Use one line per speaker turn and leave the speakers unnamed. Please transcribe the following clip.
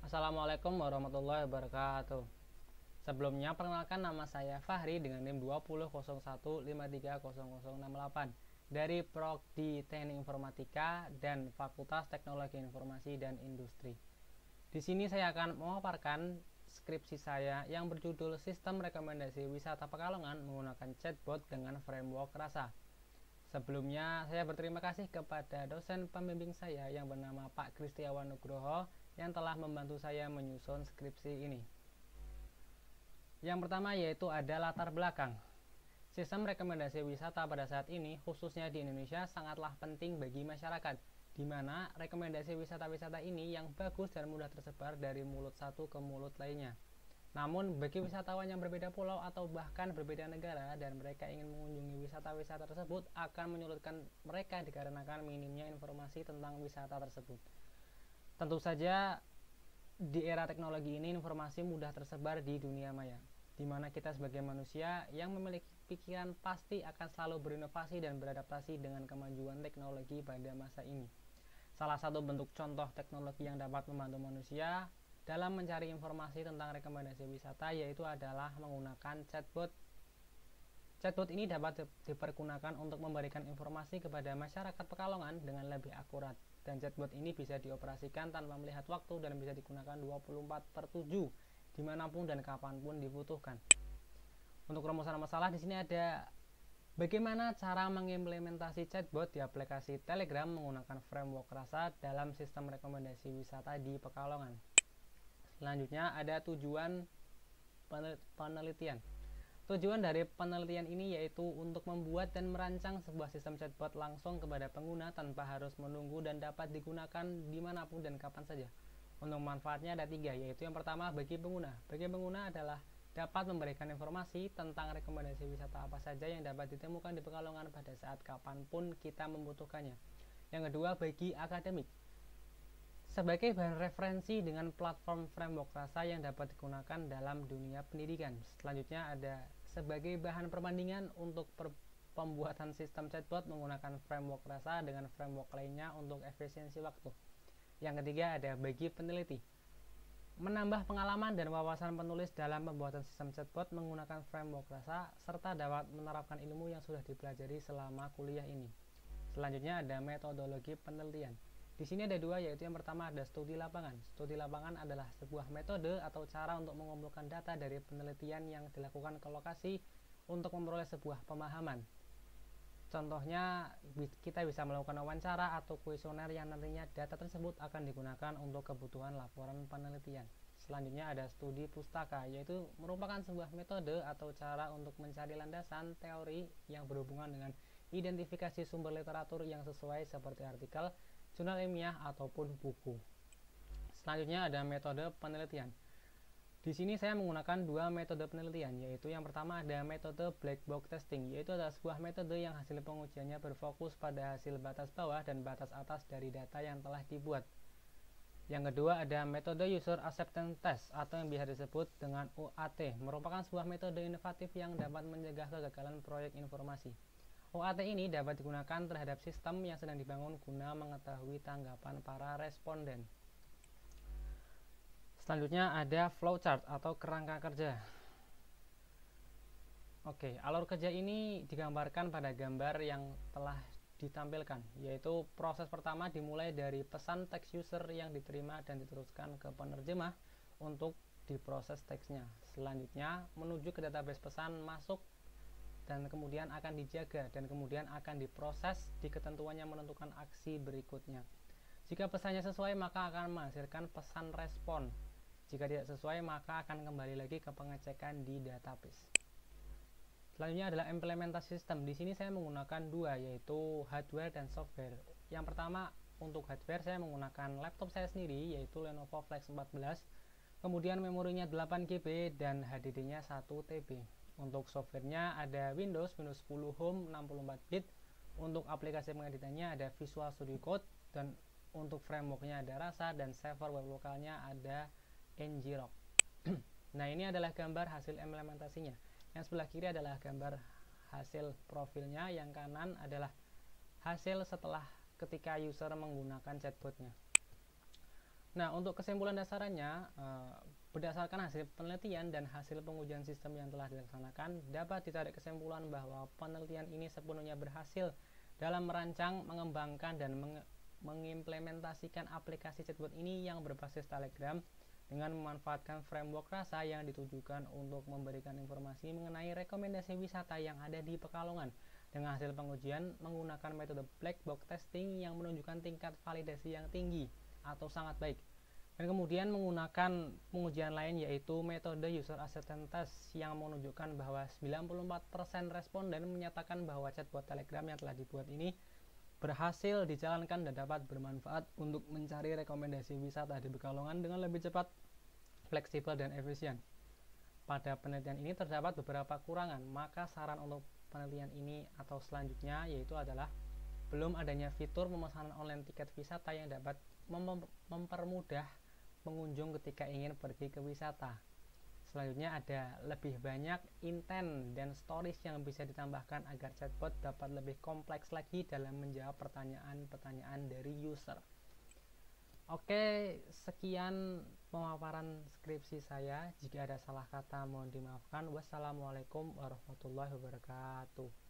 Assalamualaikum warahmatullahi wabarakatuh. Sebelumnya perkenalkan, nama saya Fahri dengan NIM 2001530068 dari Prodi Teknik Informatika dan Fakultas Teknologi Informasi dan Industri. Di sini saya akan memaparkan skripsi saya yang berjudul Sistem Rekomendasi Wisata Pekalongan menggunakan chatbot dengan framework rasa. Sebelumnya, saya berterima kasih kepada dosen pembimbing saya yang bernama Pak Kristiawan Nugroho yang telah membantu saya menyusun skripsi ini. Yang pertama yaitu ada latar belakang. Sistem rekomendasi wisata pada saat ini, khususnya di Indonesia, sangatlah penting bagi masyarakat, di mana rekomendasi wisata-wisata ini yang bagus dan mudah tersebar dari mulut satu ke mulut lainnya. Namun, bagi wisatawan yang berbeda pulau atau bahkan berbeda negara dan mereka ingin mengunjungi wisata-wisata tersebut akan menyulitkan mereka dikarenakan minimnya informasi tentang wisata tersebut. Tentu saja, di era teknologi ini informasi mudah tersebar di dunia maya, di mana kita sebagai manusia yang memiliki pikiran pasti akan selalu berinovasi dan beradaptasi dengan kemajuan teknologi pada masa ini. Salah satu bentuk contoh teknologi yang dapat membantu manusia dalam mencari informasi tentang rekomendasi wisata yaitu adalah menggunakan chatbot. Chatbot ini dapat dipergunakan untuk memberikan informasi kepada masyarakat Pekalongan dengan lebih akurat, dan chatbot ini bisa dioperasikan tanpa melihat waktu dan bisa digunakan 24/7 dimanapun dan kapanpun dibutuhkan. Untuk rumusan masalah di sini ada bagaimana cara mengimplementasi chatbot di aplikasi Telegram menggunakan framework rasa dalam sistem rekomendasi wisata di Pekalongan. Selanjutnya ada tujuan penelitian. Tujuan dari penelitian ini yaitu untuk membuat dan merancang sebuah sistem chatbot langsung kepada pengguna tanpa harus menunggu dan dapat digunakan dimanapun dan kapan saja. Untuk manfaatnya ada 3, yaitu yang pertama bagi pengguna. Bagi pengguna adalah dapat memberikan informasi tentang rekomendasi wisata apa saja yang dapat ditemukan di Pekalongan pada saat kapanpun kita membutuhkannya. Yang kedua bagi akademik, sebagai bahan referensi dengan platform framework rasa yang dapat digunakan dalam dunia pendidikan. Selanjutnya ada sebagai bahan perbandingan untuk pembuatan sistem chatbot menggunakan framework rasa dengan framework lainnya untuk efisiensi waktu. Yang ketiga ada bagi peneliti, menambah pengalaman dan wawasan penulis dalam pembuatan sistem chatbot menggunakan framework rasa serta dapat menerapkan ilmu yang sudah dipelajari selama kuliah ini. Selanjutnya ada metodologi penelitian. Di sini ada 2, yaitu yang pertama ada studi lapangan. Studi lapangan adalah sebuah metode atau cara untuk mengumpulkan data dari penelitian yang dilakukan ke lokasi untuk memperoleh sebuah pemahaman. Contohnya, kita bisa melakukan wawancara atau kuesioner yang nantinya data tersebut akan digunakan untuk kebutuhan laporan penelitian. Selanjutnya ada studi pustaka, yaitu merupakan sebuah metode atau cara untuk mencari landasan teori yang berhubungan dengan identifikasi sumber literatur yang sesuai seperti artikel, jurnal ilmiah ataupun buku. Selanjutnya ada metode penelitian. Di sini saya menggunakan 2 metode penelitian, yaitu yang pertama ada metode black box testing, yaitu adalah sebuah metode yang hasil pengujiannya berfokus pada hasil batas bawah dan batas atas dari data yang telah dibuat. Yang kedua ada metode user acceptance test atau yang biasa disebut dengan UAT, merupakan sebuah metode inovatif yang dapat mencegah kegagalan proyek informasi. UAT ini dapat digunakan terhadap sistem yang sedang dibangun guna mengetahui tanggapan para responden. Selanjutnya ada flowchart atau kerangka kerja. Oke, alur kerja ini digambarkan pada gambar yang telah ditampilkan, yaitu proses pertama dimulai dari pesan teks user yang diterima dan diteruskan ke penerjemah untuk diproses teksnya. Selanjutnya menuju ke database pesan masuk dan kemudian akan dijaga dan kemudian akan diproses di ketentuannya menentukan aksi berikutnya. Jika pesannya sesuai maka akan menghasilkan pesan respon. Jika tidak sesuai maka akan kembali lagi ke pengecekan di database. Selanjutnya adalah implementasi sistem. Di sini saya menggunakan 2, yaitu hardware dan software. Yang pertama untuk hardware saya menggunakan laptop saya sendiri yaitu Lenovo Flex 14. Kemudian memorinya 8 GB dan HDD-nya 1 TB. Untuk softwarenya ada Windows 10 Home 64 bit. Untuk aplikasi pengeditannya ada Visual Studio Code, dan untuk frameworknya ada Rasa, dan server web lokalnya ada Ngrok. Nah, ini adalah gambar hasil implementasinya. Yang sebelah kiri adalah gambar hasil profilnya, yang kanan adalah hasil setelah ketika user menggunakan chatbotnya. Nah, untuk kesimpulan dasarnya, berdasarkan hasil penelitian dan hasil pengujian sistem yang telah dilaksanakan, dapat ditarik kesimpulan bahwa penelitian ini sepenuhnya berhasil dalam merancang, mengembangkan, dan mengimplementasikan aplikasi chatbot ini yang berbasis Telegram dengan memanfaatkan framework rasa yang ditujukan untuk memberikan informasi mengenai rekomendasi wisata yang ada di Pekalongan. Dengan hasil pengujian menggunakan metode black box testing yang menunjukkan tingkat validasi yang tinggi atau sangat baik. Dan kemudian menggunakan pengujian lain yaitu metode user acceptance test yang menunjukkan bahwa 94% responden menyatakan bahwa chatbot Telegram yang telah dibuat ini berhasil dijalankan dan dapat bermanfaat untuk mencari rekomendasi wisata di Pekalongan dengan lebih cepat, fleksibel, dan efisien. Pada penelitian ini terdapat beberapa kekurangan, maka saran untuk penelitian ini atau selanjutnya yaitu adalah belum adanya fitur pemesanan online tiket wisata yang dapat mempermudah pengunjung ketika ingin pergi ke wisata. Selanjutnya ada lebih banyak intent dan stories yang bisa ditambahkan agar chatbot dapat lebih kompleks lagi dalam menjawab pertanyaan-pertanyaan dari user. Oke, sekian pemaparan skripsi saya. Jika ada salah kata mohon dimaafkan. Wassalamualaikum warahmatullahi wabarakatuh.